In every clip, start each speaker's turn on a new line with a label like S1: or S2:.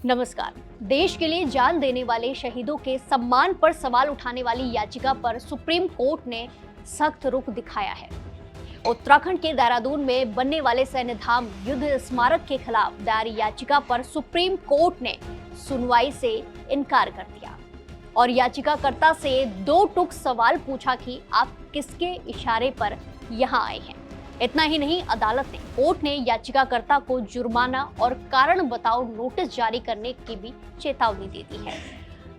S1: नमस्कार। देश के लिए जान देने वाले शहीदों के सम्मान पर सवाल उठाने वाली याचिका पर सुप्रीम कोर्ट ने सख्त रुख दिखाया है। उत्तराखंड के देहरादून में बनने वाले सैन्य धाम युद्ध स्मारक के खिलाफ दायर याचिका पर सुप्रीम कोर्ट ने सुनवाई से इनकार कर दिया और याचिकाकर्ता से दो टूक सवाल पूछा कि आप किसके इशारे पर यहां आए हैं। इतना ही नहीं, अदालत ने कोर्ट ने याचिकाकर्ता को जुर्माना और कारण बताओ नोटिस जारी करने की भी चेतावनी दे दी है।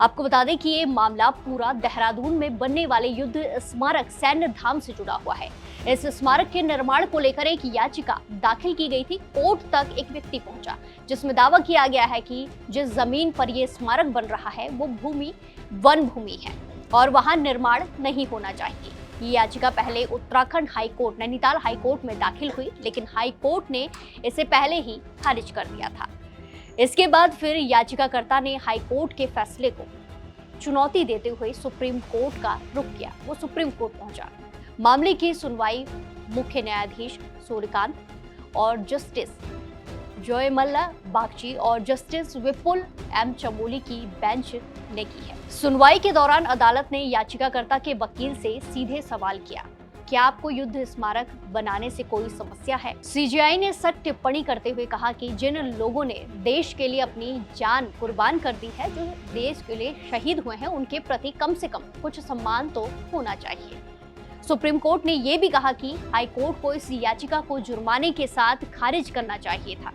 S1: आपको बता दें कि ये मामला पूरा देहरादून में बनने वाले युद्ध स्मारक सैन्य धाम से जुड़ा हुआ है। इस स्मारक के निर्माण को लेकर एक याचिका दाखिल की गई थी। कोर्ट तक एक व्यक्ति पहुंचा जिसमें दावा किया गया है कि जिस जमीन पर यह स्मारक बन रहा है वो भूमि वन भूमि है और वहां निर्माण नहीं होना चाहिए। ये याचिका पहले Uttarakhand high court, Nainital high court में दाखिल हुई, लेकिन हाई कोर्ट ने इसे पहले ही खारिज कर दिया था। इसके बाद फिर याचिकाकर्ता ने हाई कोर्ट के फैसले को चुनौती देते हुए सुप्रीम कोर्ट का रुख किया। वो सुप्रीम कोर्ट पहुंचा। मामले की सुनवाई मुख्य न्यायाधीश सूर्यकांत और जस्टिस जयमल्ला बागची और जस्टिस विपुल एम चमोली की बेंच ने की है। सुनवाई के दौरान अदालत ने याचिकाकर्ता के वकील से सीधे सवाल किया, क्या आपको युद्ध स्मारक बनाने से कोई समस्या है? सीजेआई ने सख्त टिप्पणी करते हुए कहा कि जिन लोगों ने देश के लिए अपनी जान कुर्बान कर दी है, जो देश के लिए शहीद हुए हैं, उनके प्रति कम से कम कुछ सम्मान तो होना चाहिए। सुप्रीम कोर्ट ने यह भी कहा कि हाई कोर्ट को इस याचिका को जुर्माने के साथ खारिज करना चाहिए था।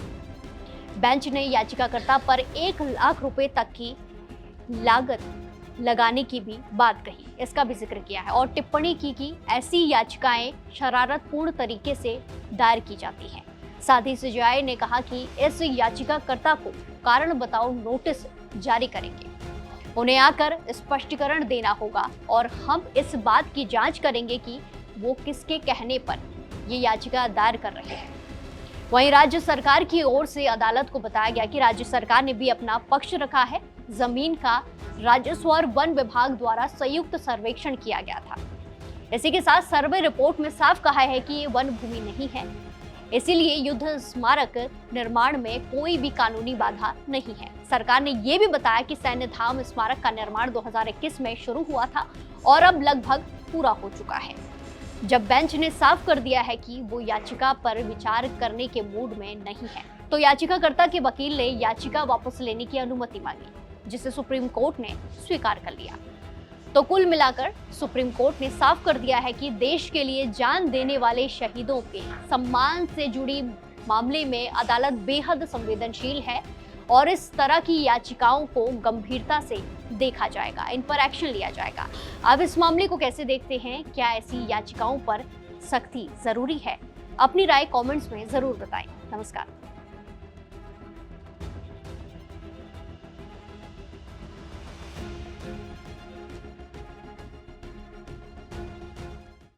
S1: बेंच ने याचिकाकर्ता पर 1 लाख रुपए तक की लागत लगाने की भी बात कही, इसका भी जिक्र किया है और टिप्पणी की कि ऐसी याचिकाएं शरारतपूर्ण तरीके से दायर की जाती हैं। साथ ही सीजेआई ने कहा कि इस याचिकाकर्ता को कारण बताओ नोटिस जारी करेंगे, उन्हें आकर स्पष्टीकरण देना होगा और हम इस बात की जांच करेंगे कि वो किसके कहने पर ये याचिका दायर कर रहे हैं। वहीं राज्य सरकार की ओर से अदालत को बताया गया कि राज्य सरकार ने भी अपना पक्ष रखा है। जमीन का राजस्व और वन विभाग द्वारा संयुक्त सर्वेक्षण किया गया था। इसी के साथ सर्वे रिपोर्ट में साफ कहा है कि ये वन भूमि नहीं है, इसीलिए युद्ध स्मारक निर्माण में कोई भी कानूनी बाधा नहीं है। सरकार ने यह भी बताया कि सैन्य धाम स्मारक का निर्माण 2021 में शुरू हुआ था और अब लगभग पूरा हो चुका है। जब बेंच ने साफ कर दिया है कि वो याचिका पर विचार करने के मूड में नहीं है, तो याचिकाकर्ता के वकील ने याचिका वापस लेने की अनुमति मांगी, जिसे सुप्रीम कोर्ट ने स्वीकार कर लिया। तो कुल मिलाकर सुप्रीम कोर्ट ने साफ कर दिया है कि देश के लिए जान देने वाले शहीदों के सम्मान से जुड़ी मामले में अदालत बेहद संवेदनशील है और इस तरह की याचिकाओं को गंभीरता से देखा जाएगा, इन पर एक्शन लिया जाएगा। अब इस मामले को कैसे देखते हैं? क्या ऐसी याचिकाओं पर सख्ती जरूरी है? अपनी राय कमेंट्स में जरूर बताएं। नमस्कार।